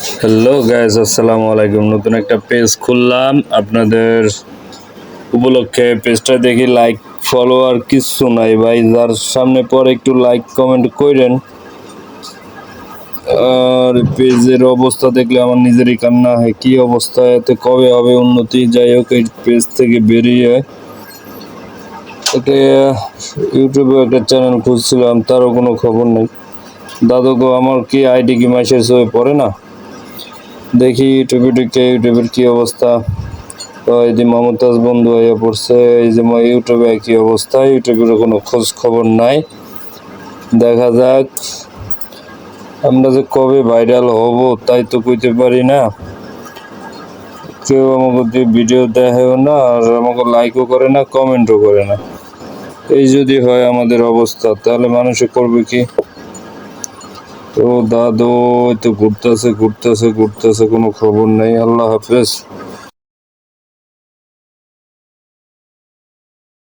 Hello guys, আসসালামু আলাইকুম। নতুন একটা পেজ খুললাম আপনাদের উপলক্ষে। পেজটা দেখি লাইক ফলো আর কিছু নাই ভাই, যার সামনে পরে একটু লাইক কমেন্ট করেন। আর পেজের অবস্থা দেখলে আমার নিজেরই কান্না হয়, কি অবস্থা, এতে কবে হবে উন্নতি। যাই হোক, এই পেজ থেকে বেরিয়ে এতে ইউটিউবে একটা চ্যানেল খুঁজছিলাম, তারও কোনো খবর নেই। দাদু গো, আমার কি আইডি কি মেসেজ হয়ে পড়ে না? দেখি ইউটিউবে ঢুকে ইউটিউবের কি অবস্থা। তো এই যে মমতাজ বন্ধু হয়ে পড়ছে, এই যে ইউটিউবে কি অবস্থা, ইউটিউবের কোনো খোঁজ খবর নাই। দেখা যাক আমরা যে কবে ভাইরাল হব তাই তো কইতে পারি না। কেউ আমাকে ভিডিও দেখেও না, আর আমাকে লাইকও করে না, কমেন্টও করে না। এই যদি হয় আমাদের অবস্থা, তাহলে মানুষে করবে কি? তো দাদু তো ঘুরতেছে, কোনো খবর নেই। আল্লাহ হাফেজ।